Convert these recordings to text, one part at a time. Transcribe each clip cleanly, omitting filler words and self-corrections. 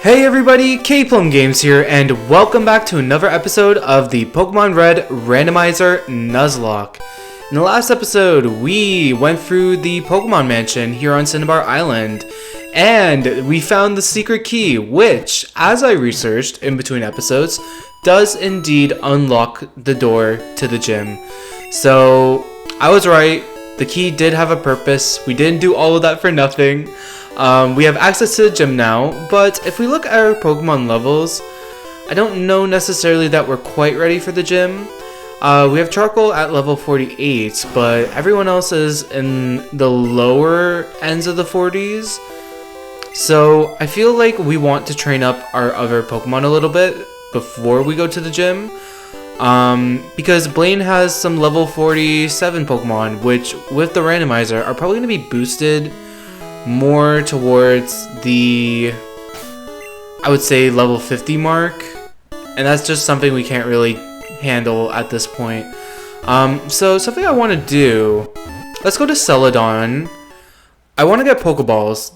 Hey everybody, K-Plum Games here, and welcome back to another episode of the Pokemon Red Randomizer Nuzlocke. In the last episode, we went through the Pokemon Mansion here on Cinnabar Island, and we found the secret key, which, as I researched in between episodes, does indeed unlock the door to the gym. So, I was right, the key did have a purpose, we didn't do all of that for nothing. We have access to the gym now, but if we look at our Pokemon levels, I don't know necessarily that we're quite ready for the gym. We have Charcoal at level 48, but everyone else is in the lower ends of the 40s. So I feel like we want to train up our other Pokemon a little bit before we go to the gym. Because Blaine has some level 47 Pokemon, which with the randomizer are probably going to be boosted more towards the, I would say, level 50 mark, and that's just something we can't really handle at this point. So something I want to do, let's go to Celadon. I want to get Pokeballs.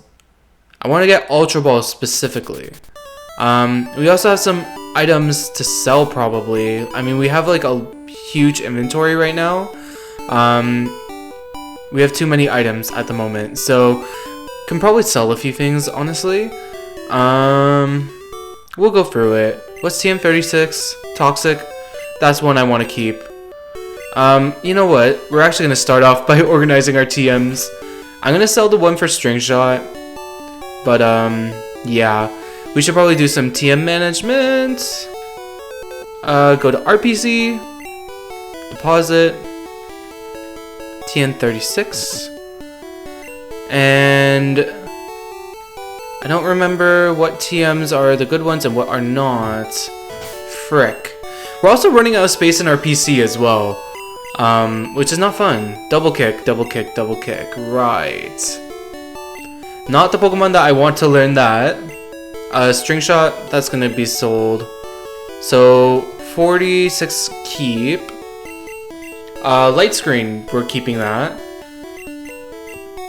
I want to get Ultra Balls specifically. We also have some items to sell probably. I mean, we have like a huge inventory right now. We have too many items at the moment, so can probably sell a few things, honestly. We'll go through it. What's TM36? Toxic. That's one I want to keep. You know what? We're actually going to start off by organizing our TMs. I'm going to sell the one for String Shot. But, yeah. We should probably do some TM management. Go to RPC. Deposit. TN36. And I don't remember what TMs are the good ones and what are not. Frick. We're also running out of space in our PC as well, which is not fun. Double kick, double kick, double kick. Right. Not the Pokemon that I want to learn that. String Shot, that's going to be sold. So 46 keep. Light Screen, we're keeping that.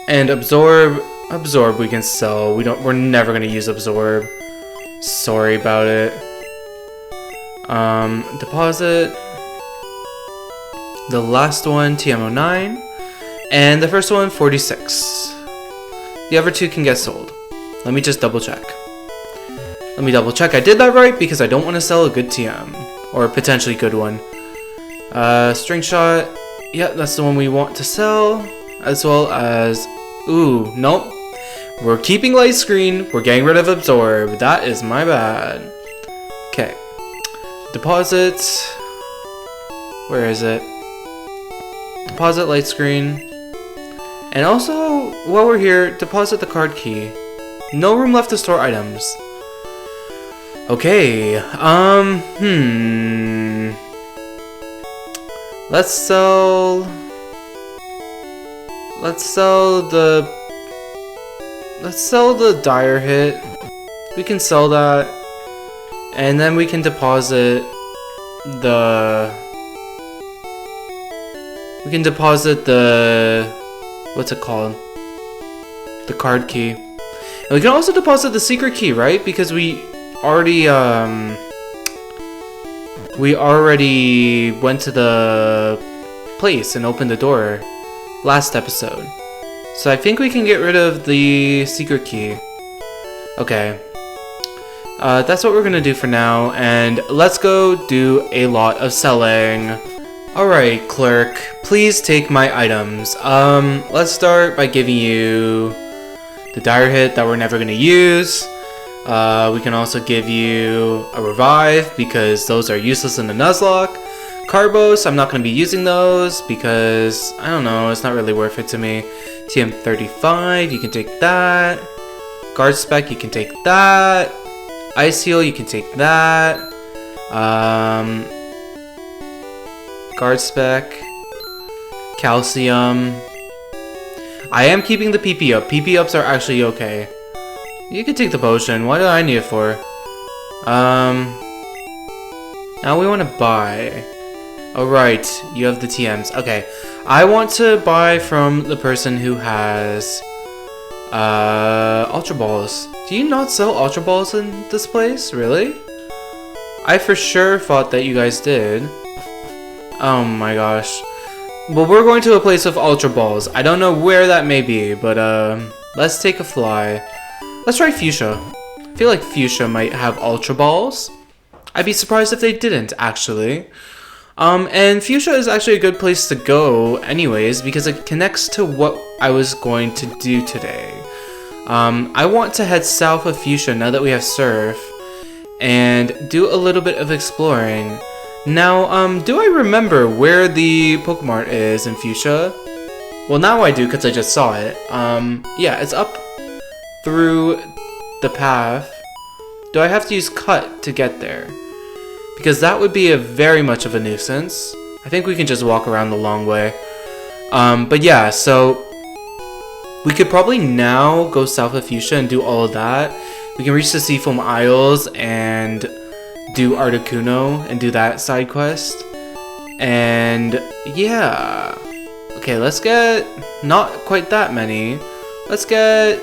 And Absorb we can sell. We're never gonna use Absorb. Sorry about it. Deposit. The last one, TM09. And the first one, 46. The other two can get sold. Let me just double check. Let me double check I did that right, because I don't want to sell a good TM. Or a potentially good one. String Shot. Yeah, that's the one we want to sell. As well as, ooh, nope. We're keeping Light Screen. We're getting rid of Absorb. That is my bad. Okay. Deposit. Where is it? Deposit Light Screen. And also, while we're here, deposit the card key. No room left to store items. Okay. Let's sell the Dire Hit. We can sell that. And then we can deposit the what's it called? The card key. And we can also deposit the secret key, right? Because we already went to the place and opened the door last episode. So I think we can get rid of the secret key. Okay. That's what we're gonna do for now, and let's go do a lot of selling. Alright, clerk, please take my items. Let's start by giving you the Dire Hit that we're never gonna use. We can also give you a Revive, because those are useless in the Nuzlocke. Carbos, I'm not going to be using those because, I don't know, it's not really worth it to me. TM35, you can take that. Guard Spec, you can take that. Ice Heal, you can take that. Guard Spec. Calcium. I am keeping the PP up. PP ups are actually okay. You can take the potion. What do I need it for? Now we want to buy. Alright, you have the TMs. Okay, I want to buy from the person who has Ultra Balls. Do you not sell Ultra Balls in this place? Really? I for sure thought that you guys did. Oh my gosh. Well, we're going to a place with Ultra Balls. I don't know where that may be, but let's take a fly. Let's try Fuchsia. I feel like Fuchsia might have Ultra Balls. I'd be surprised if they didn't, actually. And Fuchsia is actually a good place to go anyways, because it connects to what I was going to do today. I want to head south of Fuchsia now that we have Surf, and do a little bit of exploring. Now, do I remember where the Pokemon is in Fuchsia? Well, now I do, because I just saw it. Yeah, it's up through the path. Do I have to use Cut to get there? Because that would be very much of a nuisance. I think we can just walk around the long way. But yeah, so we could probably now go south of Fuchsia and do all of that. We can reach the Seafoam Isles and do Articuno and do that side quest. And yeah. Okay, let's get not quite that many. Let's get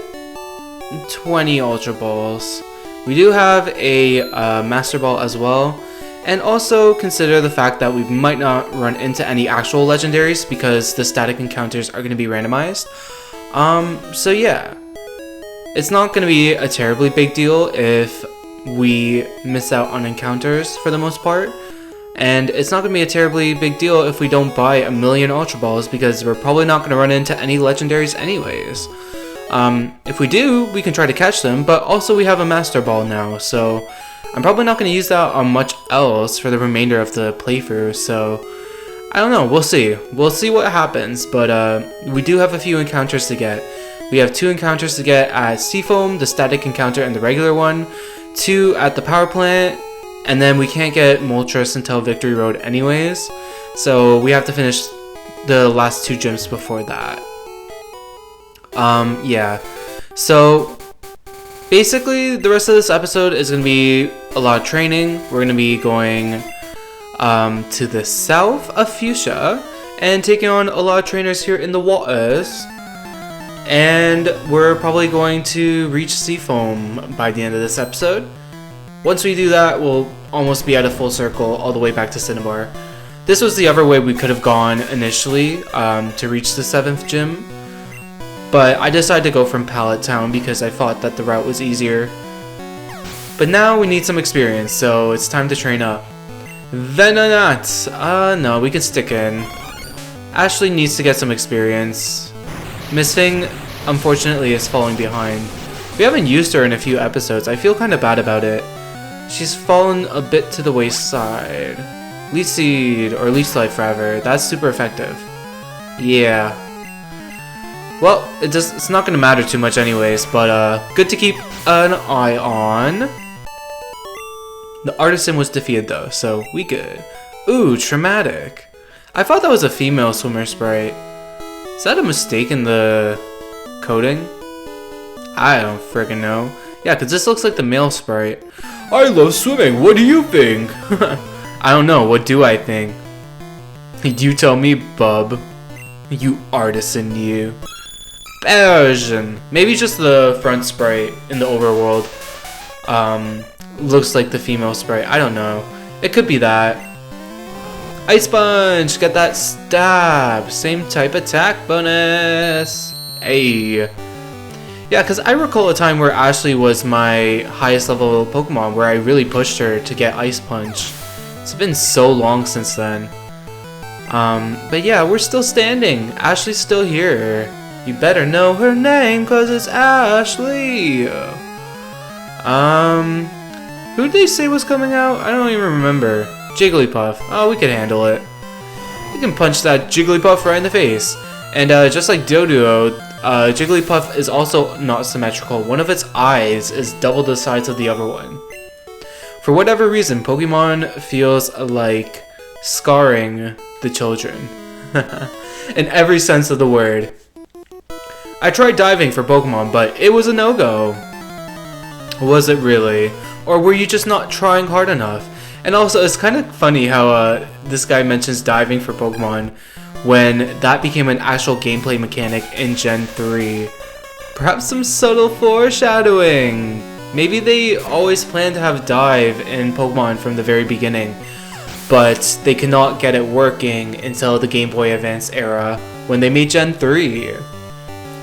20 Ultra Balls. We do have a Master Ball as well. And also consider the fact that we might not run into any actual legendaries because the static encounters are going to be randomized. So yeah. It's not going to be a terribly big deal if we miss out on encounters for the most part. And it's not going to be a terribly big deal if we don't buy 1,000,000 Ultra Balls because we're probably not going to run into any legendaries anyways. If we do, we can try to catch them, but also we have a Master Ball now, so I'm probably not going to use that on much else for the remainder of the playthrough, so I don't know, we'll see. We'll see what happens, but we do have a few encounters to get. We have 2 encounters to get at Seafoam, the static encounter and the regular one, 2 at the power plant, and then we can't get Moltres until Victory Road anyways, so we have to finish the last 2 gyms before that. Yeah, so basically the rest of this episode is going to be a lot of training. We're going to be going to the south of Fuchsia and taking on a lot of trainers here in the waters, and we're probably going to reach Seafoam by the end of this episode. Once we do that, we'll almost be at a full circle all the way back to Cinnabar. This was the other way we could have gone initially to reach the 7th gym. But I decided to go from Pallet Town because I thought that the route was easier. But now we need some experience, so it's time to train up. Venonat! No, we can stick in. Ashley needs to get some experience. Miss Fing, unfortunately, is falling behind. We haven't used her in a few episodes. I feel kind of bad about it. She's fallen a bit to the wayside. Leech Seed, or Leech Life rather. That's super effective. Yeah. Well, it's not going to matter too much anyways, but good to keep an eye on. The Artisan was defeated though, so we good. Ooh, Traumatic. I thought that was a female swimmer sprite. Is that a mistake in the coding? I don't friggin' know. Yeah, because this looks like the male sprite. I love swimming, what do you think? I don't know, what do I think? You tell me, bub. You artisan, you. Persian. Maybe just the front sprite in the overworld looks like the female sprite. I don't know. It could be that. Ice Punch! Get that stab! Same type attack bonus! Hey! Yeah, because I recall a time where Ashley was my highest level Pokemon where I really pushed her to get Ice Punch. It's been so long since then. But yeah, we're still standing. Ashley's still here. You better know her name, cause it's Ashley. Who did they say was coming out? I don't even remember. Jigglypuff. Oh, we can handle it. We can punch that Jigglypuff right in the face. And just like Doduo, Jigglypuff is also not symmetrical. One of its eyes is double the size of the other one. For whatever reason, Pokemon feels like scarring the children. In every sense of the word. I tried diving for Pokemon, but it was a no-go. Was it really? Or were you just not trying hard enough? And also, it's kind of funny how this guy mentions diving for Pokemon when that became an actual gameplay mechanic in Gen 3 Perhaps some subtle foreshadowing. Maybe they always planned to have dive in Pokemon from the very beginning, but they could not get it working until the Game Boy Advance era when they made Gen 3.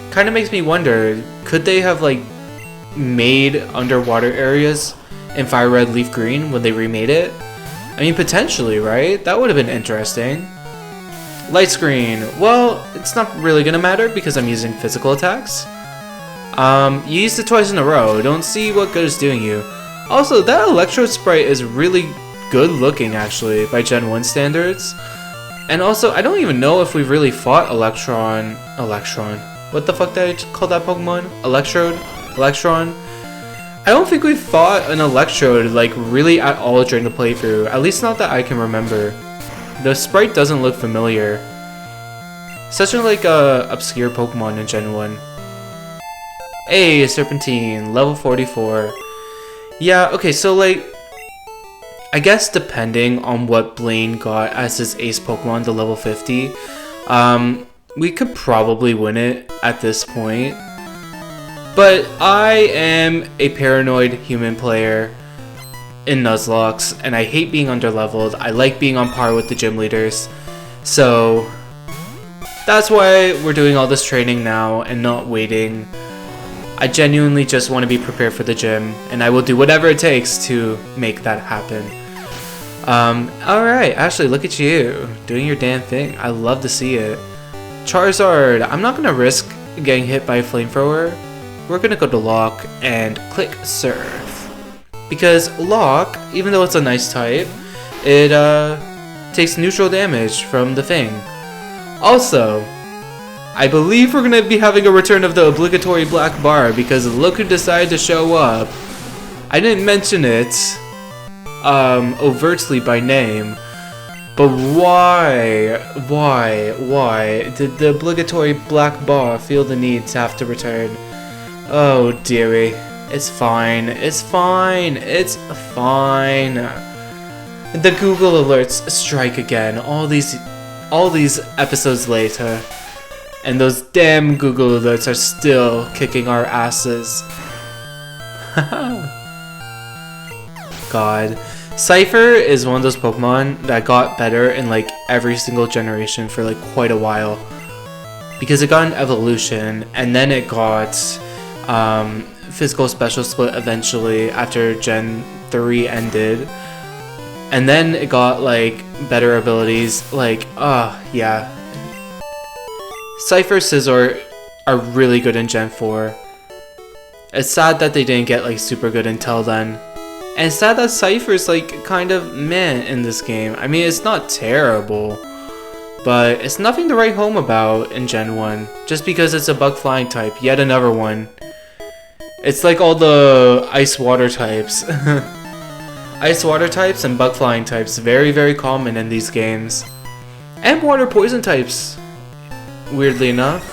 Kind of makes me wonder, could they have like made underwater areas in Fire Red Leaf Green when they remade it? I mean, potentially, right? That would have been interesting. Light screen. Well, it's not really gonna matter because I'm using physical attacks. You used it twice in a row. Don't see what good it's doing you. Also, that Electrode sprite is really good looking, actually, by Gen 1 standards. And also, I don't even know if we've really fought Electron. What the fuck did I call that Pokemon? Electron? I don't think we've fought an Electrode, like, really at all during the playthrough. At least not that I can remember. The sprite doesn't look familiar. Such a, like, obscure Pokemon in Gen 1. Hey, Serpentine, level 44. Yeah, okay, so, like, I guess depending on what Blaine got as his ace Pokemon to level 50, we could probably win it at this point. But I am a paranoid human player in Nuzlocke, and I hate being underleveled. I like being on par with the gym leaders. So that's why we're doing all this training now and not waiting. I genuinely just want to be prepared for the gym, and I will do whatever it takes to make that happen. Alright, Ashley, look at you, doing your damn thing. I love to see it. Charizard, I'm not going to risk getting hit by a flamethrower. We're going to go to Lock and click Surf. Because Lock, even though it's a nice type, it takes neutral damage from the thing. Also, I believe we're going to be having a return of the obligatory black bar because look who decided to show up. I didn't mention it overtly by name, but why did the obligatory black bar feel the need to have to return? Oh dearie, it's fine. The Google alerts strike again all these episodes later. And those damn Google alerts are still kicking our asses. God. Cypher is one of those Pokemon that got better in like every single generation for like quite a while. Because it got an evolution, and then it got physical special split eventually after Gen 3 ended. And then it got like better abilities, like, yeah. Cypher, Scizor are really good in Gen 4. It's sad that they didn't get like super good until then. And it's sad that Cypher's like kind of meh in this game. I mean, it's not terrible, but it's nothing to write home about in Gen 1. Just because it's a bug flying type, yet another one. It's like all the ice water types. Ice water types and bug flying types, very, very common in these games. And water poison types, weirdly enough.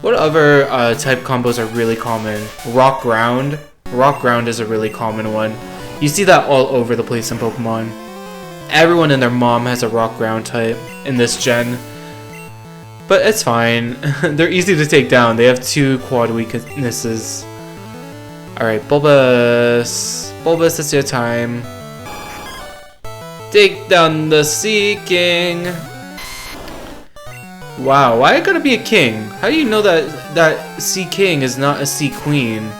What other type combos are really common? Rock ground. Rock ground is a really common one. You see that all over the place in Pokemon. Everyone and their mom has a rock ground type in this gen. But it's fine. They're easy to take down. They have 2 quad weaknesses. Alright, Bulbous. Bulbous, it's your time. Take down the Sea King. Wow, why gotta be a king? How do you know that Sea King is not a Sea Queen?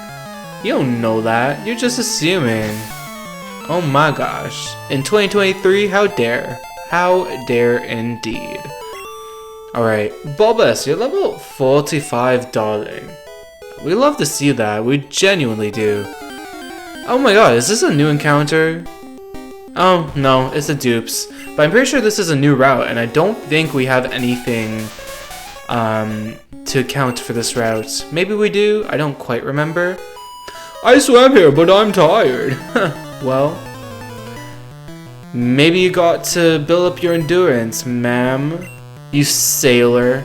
You don't know that. You're just assuming. Oh my gosh. In 2023, how dare? How dare indeed. Alright, Bulbous, you're level 45, darling. We love to see that. We genuinely do. Oh my god, is this a new encounter? Oh, no, it's a dupes. But I'm pretty sure this is a new route, and I don't think we have anything to account for this route. Maybe we do? I don't quite remember. I swam here, but I'm tired. Well, maybe you got to build up your endurance, ma'am. You sailor.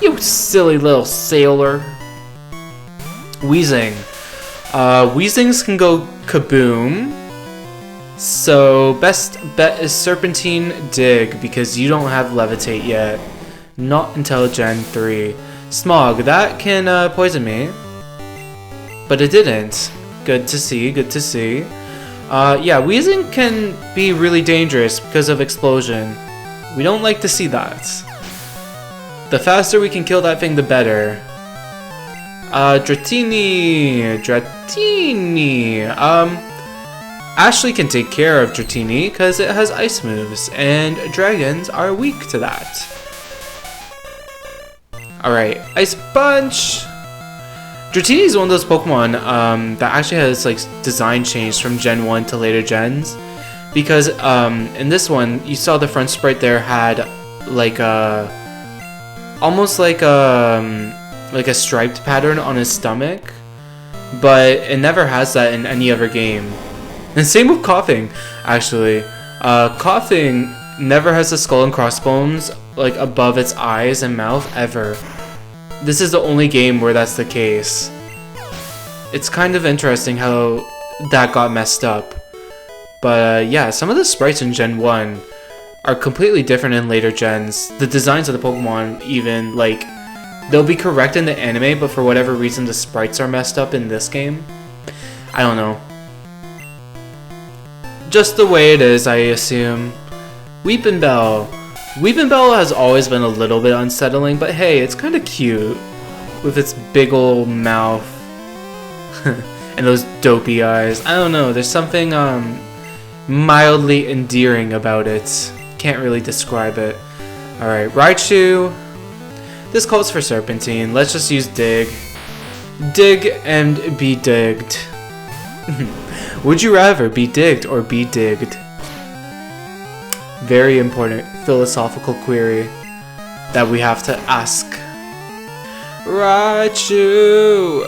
You silly little sailor. Weezing. Weezings can go kaboom. So, best bet is Serpentine Dig, because you don't have Levitate yet. Not until Gen 3. Smog, that can poison me. But it didn't. Good to see, good to see. Yeah, wheezing can be really dangerous because of explosion. We don't like to see that. The faster we can kill that thing, the better. Dratini. Ashley can take care of Dratini because it has ice moves, and dragons are weak to that. Alright, Ice Punch! Dratini is one of those Pokemon that actually has like design change from Gen 1 to later gens. Because in this one, you saw the front sprite there had like a... almost like a striped pattern on his stomach. But it never has that in any other game. And same with Coughing, actually. Coughing never has the skull and crossbones like above its eyes and mouth ever. This is the only game where that's the case. It's kind of interesting how that got messed up. But yeah, some of the sprites in Gen 1 are completely different in later gens. The designs of the Pokemon even, like, they'll be correct in the anime, but for whatever reason the sprites are messed up in this game. I don't know. Just the way it is, I assume. Weepin' Bell. Weepin' Bell has always been a little bit unsettling, but hey, it's kind of cute. With its big ol' mouth. And those dopey eyes. I don't know, there's something mildly endearing about it. Can't really describe it. Alright, Raichu. This calls for Serpentine. Let's just use Dig. Dig and be digged. Would you rather be digged or be digged? Very important philosophical query that we have to ask. Raichu,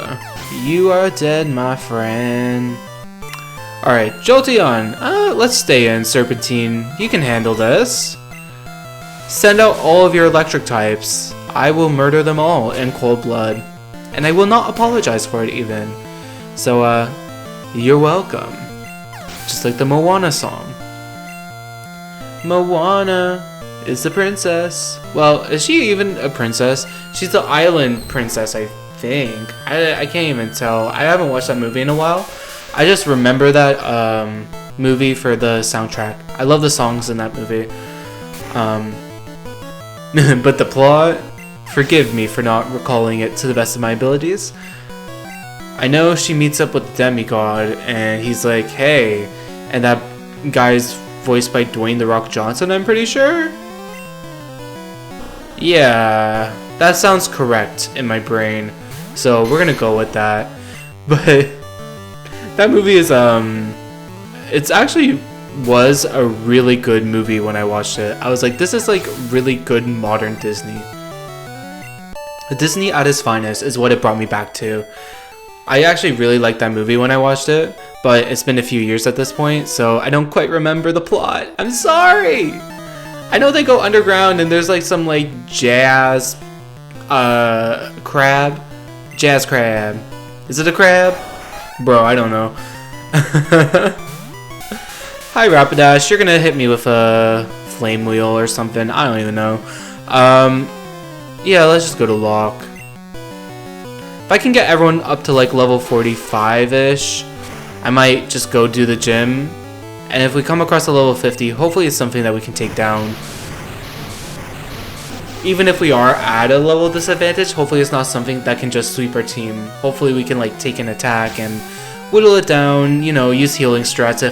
you are dead, my friend. Alright, Jolteon. Let's stay in, Serpentine. You can handle this. Send out all of your electric types. I will murder them all in cold blood. And I will not apologize for it even. So, you're welcome. Just like the Moana song. Moana is the princess. Well, is she even a princess? She's the island princess, I think. I can't even tell. I haven't watched that movie in a while. I just remember that movie for the soundtrack. I love the songs in that movie. But the plot, forgive me for not recalling it to the best of my abilities. I know she meets up with the demigod and he's like, hey, and that guy's voiced by Dwayne "The Rock" Johnson, I'm pretty sure? Yeah, that sounds correct in my brain, so we're gonna go with that. But that movie is, it's actually was a really good movie when I watched it. I was like, this is like really good modern Disney. Disney at its finest is what it brought me back to. I actually really liked that movie when I watched it, but it's been a few years at this point, so I don't quite remember the plot. I'm sorry! I know they go underground and there's like some like jazz crab. Jazz crab. Is it a crab? Bro, I don't know. Hi Rapidash, you're gonna hit me with a flame wheel or something. I don't even know. Yeah, let's just go to Lock. If I can get everyone up to like level 45-ish, I might just go do the gym. And if we come across a level 50, hopefully it's something that we can take down. Even if we are at a level disadvantage, hopefully it's not something that can just sweep our team. Hopefully we can like take an attack and whittle it down, you know, use healing strats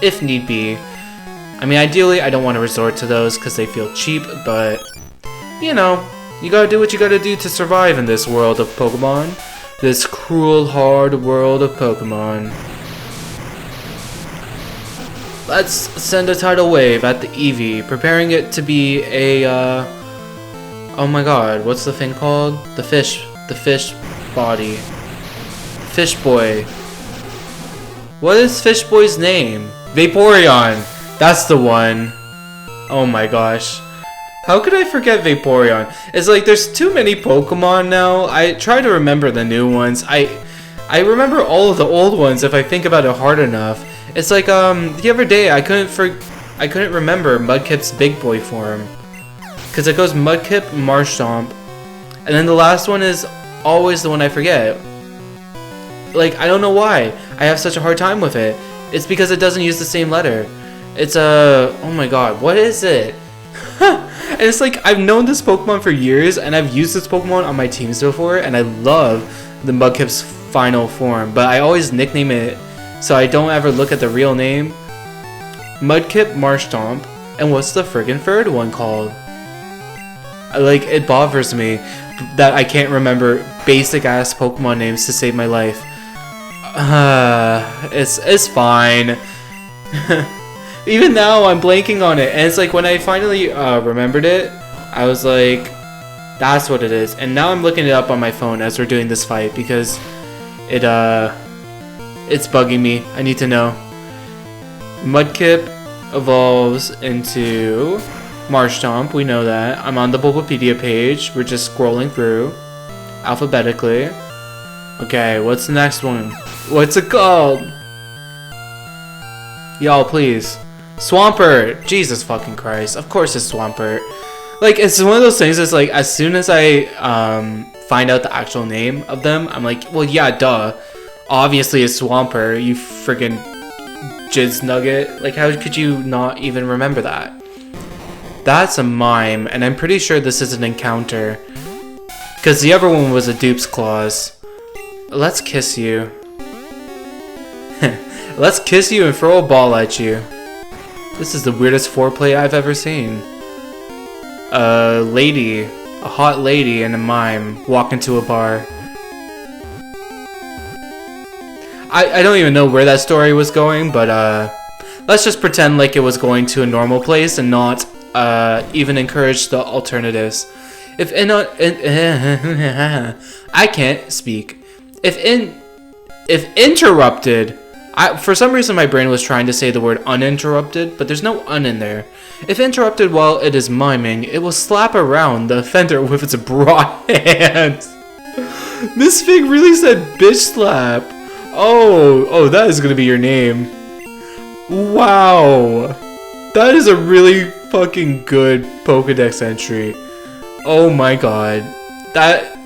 if need be. I mean, ideally I don't want to resort to those because they feel cheap, but you know, you gotta do what you gotta do to survive in this world of Pokemon. This cruel, hard world of Pokemon. Let's send a tidal wave at the Eevee, preparing it to be a, oh my god, what's the thing called? The fish body. Fish Boy. What is Fish Boy's name? Vaporeon! That's the one. Oh my gosh. How could I forget Vaporeon? It's like there's too many Pokemon now. I try to remember the new ones. I remember all of the old ones if I think about it hard enough. It's like the other day I couldn't remember Mudkip's big boy form. Cause it goes Mudkip, Marshtomp, And then the last one is always the one I forget. Like, I don't know why I have such a hard time with it. It's because it doesn't use the same letter. It's oh my god, what is it? And it's like, I've known this Pokemon for years, and I've used this Pokemon on my teams before, and I love the Mudkip's final form, but I always nickname it so I don't ever look at the real name. Mudkip, Marshtomp, and what's the friggin' third one called? Like, it bothers me that I can't remember basic ass Pokemon names to save my life. It's fine. Even now I'm blanking on it, and it's like when I finally remembered it, I was like, that's what it is. And now I'm looking it up on my phone as we're doing this fight because it's bugging me. I need to know. Mudkip evolves into Marshtomp, we know that. I'm on the Bulbapedia page. We're just scrolling through alphabetically. Okay, what's the next one? What's it called? Y'all, please. Swampert! Jesus fucking Christ. Of course it's Swampert. Like, it's one of those things that's like, as soon as I find out the actual name of them, I'm like, well, yeah, duh. Obviously it's Swampert, you friggin' jizz nugget. Like, how could you not even remember that? That's a mime, and I'm pretty sure this is an encounter. Because the other one was a dupe's claws. Let's kiss you. Let's kiss you and throw a ball at you. This is the weirdest foreplay I've ever seen. A lady, a hot lady and a mime walk into a bar. I don't even know where that story was going, but let's just pretend like it was going to a normal place and not even encourage the alternatives. I can't speak. If interrupted, for some reason my brain was trying to say the word uninterrupted, but there's no un in there. If interrupted while it is miming, it will slap around the offender with its broad hands. Miss Fig really said bitch slap. Oh, that is gonna be your name. Wow. That is a really fucking good Pokedex entry. Oh my god. That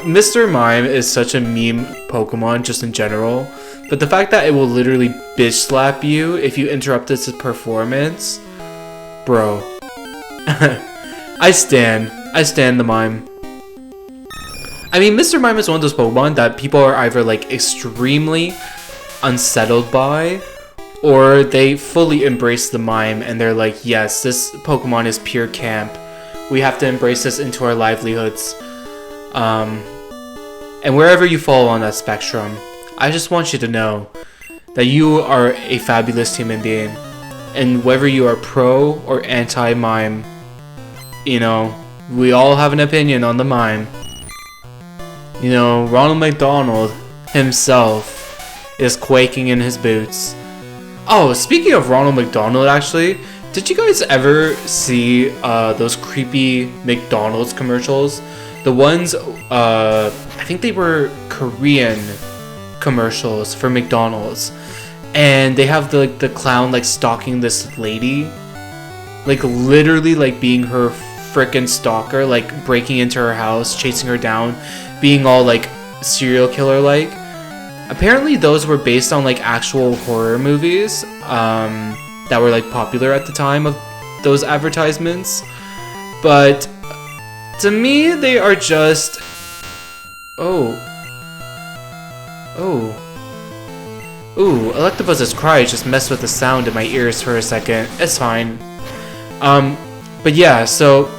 Mr. Mime is such a meme Pokemon just in general, but the fact that it will literally bitch slap you if you interrupt its performance, bro. I stand the Mime. I mean, Mr. Mime is one of those Pokemon that people are either like extremely unsettled by, or they fully embrace the Mime and they're like, yes, this Pokemon is pure camp. We have to embrace this into our livelihoods. And wherever you fall on that spectrum, I just want you to know that you are a fabulous human being. And whether you are pro or anti-Mime, you know, we all have an opinion on the Mime. You know, Ronald McDonald himself is quaking in his boots. Oh, speaking of Ronald McDonald, actually, did you guys ever see those creepy McDonald's commercials? The ones, I think they were Korean commercials for McDonald's. And they have the clown like stalking this lady. Like literally like being her frickin' stalker, like breaking into her house, chasing her down, being all like serial killer like. Apparently those were based on like actual horror movies that were like popular at the time of those advertisements. But to me they are just Ooh, Electabuzz's cry just messed with the sound in my ears for a second. It's fine. But yeah, so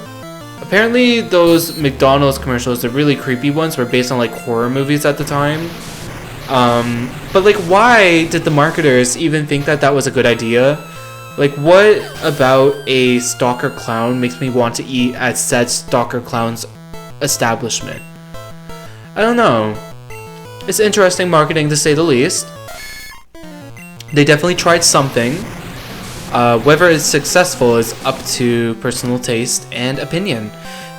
apparently those McDonald's commercials, the really creepy ones, were based on like horror movies at the time. But like, why did the marketers even think that that was a good idea? Like, what about a stalker clown makes me want to eat at said stalker clown's establishment? I don't know. It's interesting marketing to say the least. They definitely tried something. Whether it's successful is up to personal taste and opinion.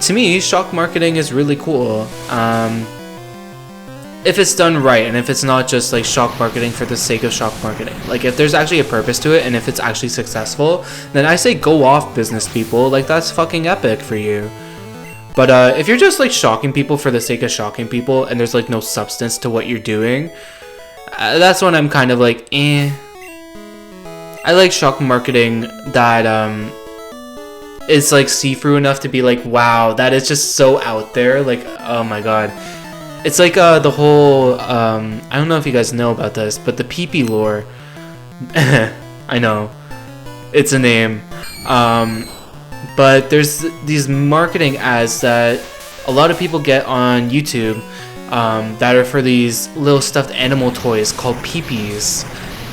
To me, shock marketing is really cool. If it's done right, and if it's not just like shock marketing for the sake of shock marketing. Like if there's actually a purpose to it, and if it's actually successful, then I say go off, business people. Like that's fucking epic for you. But if you're just like shocking people for the sake of shocking people and there's like no substance to what you're doing, that's when I'm kind of like, eh. I like shock marketing that is like see-through enough to be like, wow, that is just so out there. Like, oh my god. It's like the whole, I don't know if you guys know about this, but the pee-pee lore. I know. It's a name. But there's these marketing ads that a lot of people get on YouTube that are for these little stuffed animal toys called peepees.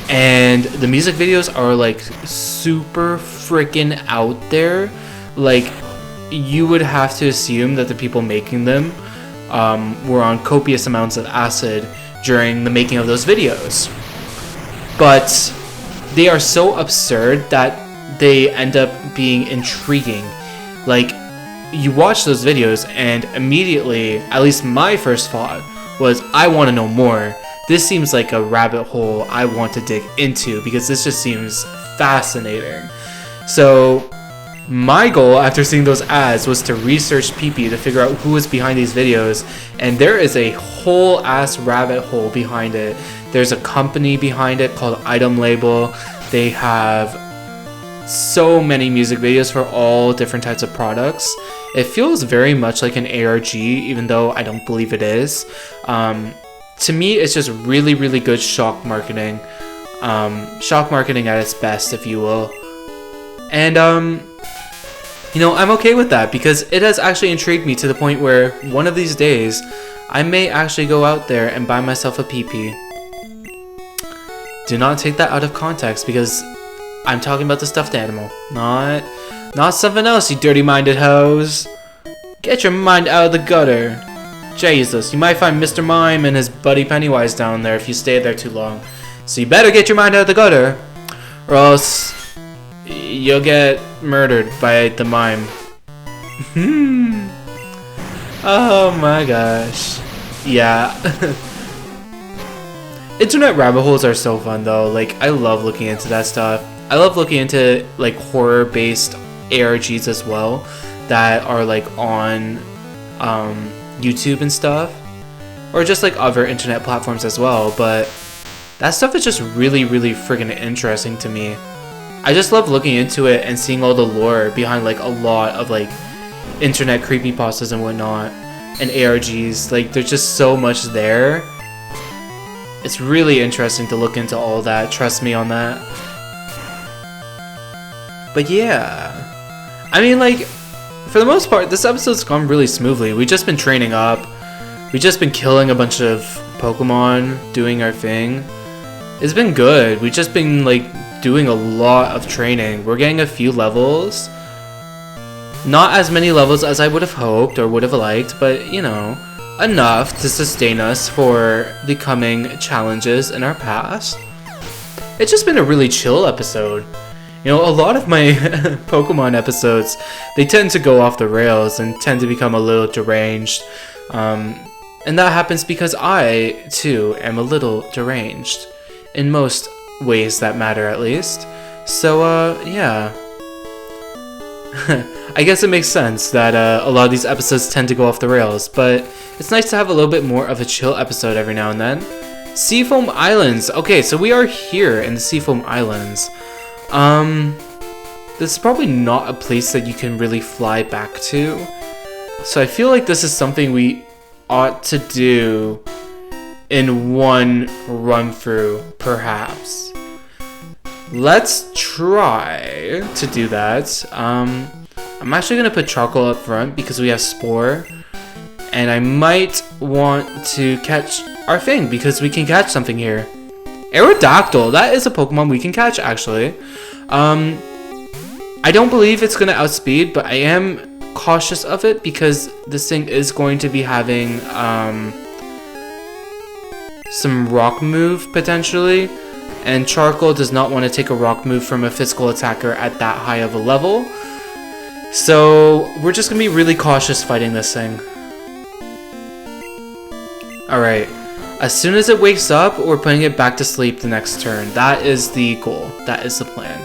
And the music videos are like super freaking out there. Like, you would have to assume that the people making them were on copious amounts of acid during the making of those videos. But they are so absurd that they end up being intriguing. Like, you watch those videos and immediately, at least my first thought was, I want to know more. This seems like a rabbit hole I want to dig into because this just seems fascinating. So my goal after seeing those ads was to research PP to figure out who was behind these videos, and there is a whole ass rabbit hole behind it. There's a company behind it called Item Label. They have so many music videos for all different types of products. It feels very much like an ARG, even though I don't believe it is. To me, it's just really, really good shock marketing. Shock marketing at its best, if you will. And, you know, I'm okay with that because it has actually intrigued me to the point where one of these days, I may actually go out there and buy myself a PP. Do not take that out of context because I'm talking about the stuffed animal, not something else, you dirty-minded hoes. Get your mind out of the gutter. Jesus, you might find Mr. Mime and his buddy Pennywise down there if you stay there too long. So you better get your mind out of the gutter, or else you'll get murdered by the mime. Oh my gosh. Yeah. Internet rabbit holes are so fun though. Like, I love looking into that stuff. I love looking into like horror-based ARGs as well that are like on YouTube and stuff, or just like other internet platforms as well. But that stuff is just really, really friggin' interesting to me. I just love looking into it and seeing all the lore behind like a lot of like internet creepypastas and whatnot and ARGs. Like, there's just so much there. It's really interesting to look into all that, trust me on that. But yeah, I mean, like, for the most part, this episode's gone really smoothly. We've just been training up. We've just been killing a bunch of Pokemon, doing our thing. It's been good. We've just been, like, doing a lot of training. We're getting a few levels. Not as many levels as I would have hoped or would have liked, but, you know, enough to sustain us for the coming challenges in our past. It's just been a really chill episode. You know, a lot of my Pokemon episodes, they tend to go off the rails and tend to become a little deranged. And that happens because I, too, am a little deranged. In most ways that matter, at least. So, yeah. I guess it makes sense that a lot of these episodes tend to go off the rails, but it's nice to have a little bit more of a chill episode every now and then. Seafoam Islands. Okay, so we are here in the Seafoam Islands. This is probably not a place that you can really fly back to. So I feel like this is something we ought to do in one run through, perhaps. Let's try to do that. I'm actually gonna put Charcoal up front because we have Spore. And I might want to catch our thing because we can catch something here. Aerodactyl, that is a Pokemon we can catch, actually. I don't believe it's going to outspeed, but I am cautious of it because this thing is going to be having some rock move, potentially. And Charcoal does not want to take a rock move from a physical attacker at that high of a level. So we're just going to be really cautious fighting this thing. Alright. As soon as it wakes up, we're putting it back to sleep the next turn. That is the goal. That is the plan.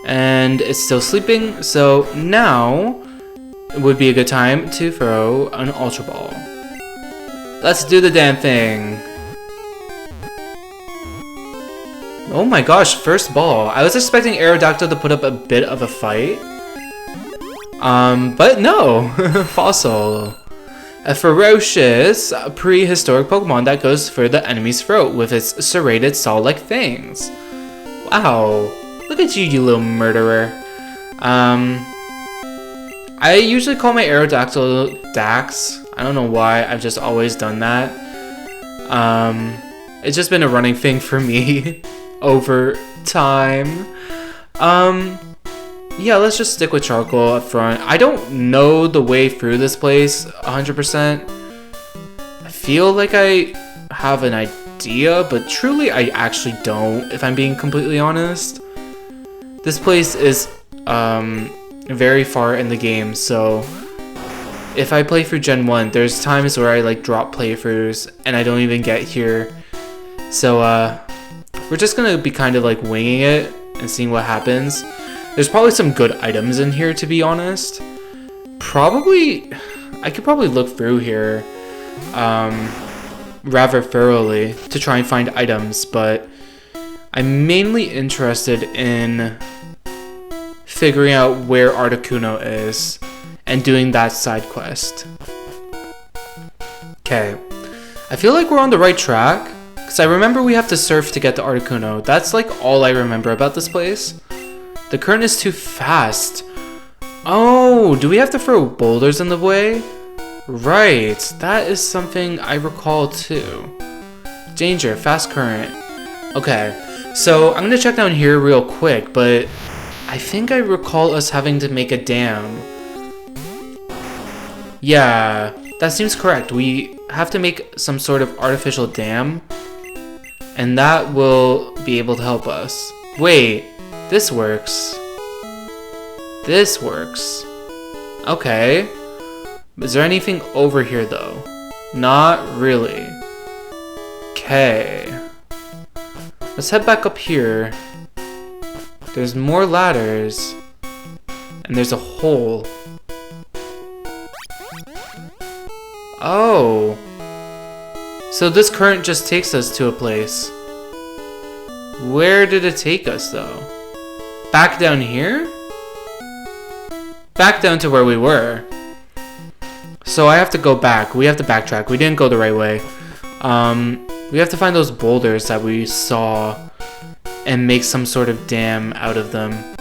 And it's still sleeping, so now would be a good time to throw an Ultra Ball. Let's do the damn thing. Oh my gosh, first ball. I was expecting Aerodactyl to put up a bit of a fight. But no. Fossil. A ferocious, prehistoric Pokemon that goes for the enemy's throat with its serrated saw-like fangs. Wow. Look at you, you little murderer. I usually call my Aerodactyl Dax. I don't know why, I've just always done that. It's just been a running thing for me over time. Yeah, let's just stick with Charcoal up front. I don't know the way through this place 100%. I feel like I have an idea, but truly I actually don't, if I'm being completely honest. This place is very far in the game, so if I play through Gen 1, there's times where I like drop playthroughs and I don't even get here. So we're just gonna be kind of like winging it and seeing what happens. There's probably some good items in here, to be honest. I could probably look through here rather thoroughly to try and find items, but I'm mainly interested in figuring out where Articuno is and doing that side quest. Okay, I feel like we're on the right track, because I remember we have to surf to get to Articuno. That's like all I remember about this place. The current is too fast. Oh, do we have to throw boulders in the way? Right, that is something I recall too. Danger, fast current. Okay, so I'm gonna check down here real quick, but I think I recall us having to make a dam. Yeah, that seems correct. We have to make some sort of artificial dam, and that will be able to help us. Wait. This works. This works. Okay. Is there anything over here though? Not really. Okay. Let's head back up here. There's more ladders. And there's a hole. Oh. So this current just takes us to a place. Where did it take us though? Back down here? Back down to where we were. So I have to go back. We have to backtrack. We didn't go the right way. We have to find those boulders that we saw and make some sort of dam out of them.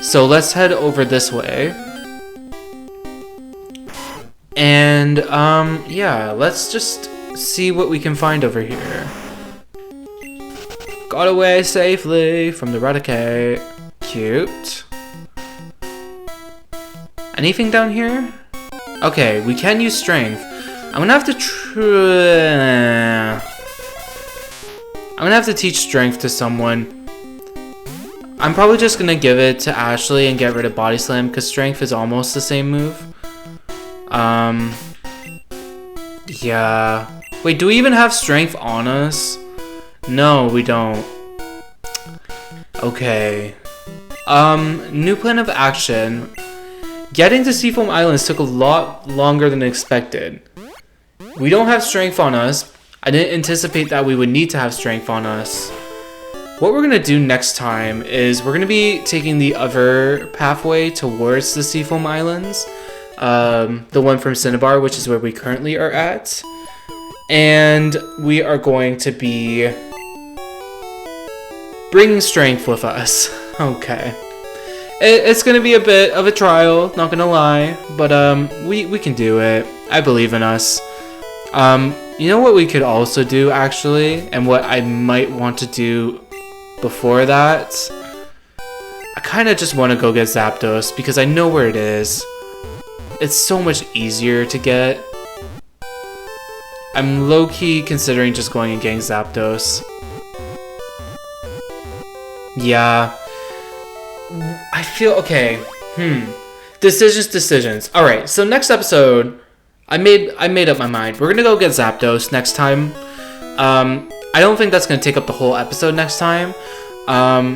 So let's head over this way. And yeah, let's just see what we can find over here. Got away safely from the Raticate. Cute. Anything down here? Okay, we can use strength. I'm gonna have to teach strength to someone. I'm probably just gonna give it to Ashley and get rid of Body Slam because strength is almost the same move. Yeah. Wait, do we even have strength on us? No, we don't. Okay. New plan of action. Getting to Seafoam Islands took a lot longer than expected. We don't have strength on us. I didn't anticipate that we would need to have strength on us. What we're gonna do next time is we're gonna be taking the other pathway towards the Seafoam Islands. The one from Cinnabar, which is where we currently are at. And we are going to be bringing strength with us. Okay. It's gonna be a bit of a trial, not gonna lie, but we can do it. I believe in us. You know what we could also do actually, and what I might want to do before that? I kind of just want to go get Zapdos because I know where it is. It's so much easier to get. I'm low-key considering just going and getting Zapdos. Yeah. I feel okay. Decisions. Alright, so next episode, I made up my mind. We're gonna go get Zapdos next time. I don't think that's gonna take up the whole episode next time. We're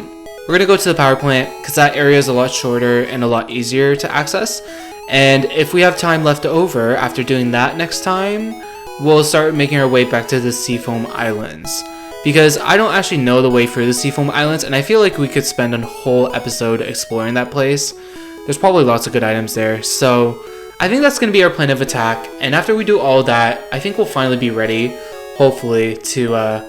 gonna go to the power plant because that area is a lot shorter and a lot easier to access. And if we have time left over after doing that next time, we'll start making our way back to the Seafoam Islands. Because I don't actually know the way through the Seafoam Islands, and I feel like we could spend a whole episode exploring that place. There's probably lots of good items there, so I think that's going to be our plan of attack. And after we do all that, I think we'll finally be ready, hopefully, to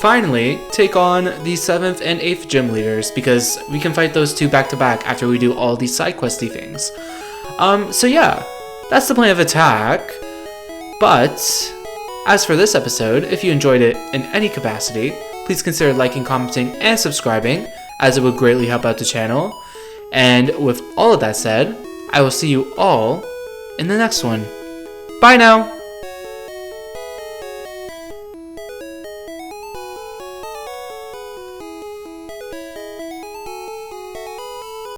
finally take on the 7th and 8th gym leaders, because we can fight those two back to back after we do all these side questy things. So yeah, that's the plan of attack. But as for this episode, if you enjoyed it in any capacity, please consider liking, commenting, and subscribing, as it would greatly help out the channel. And with all of that said, I will see you all in the next one. Bye now!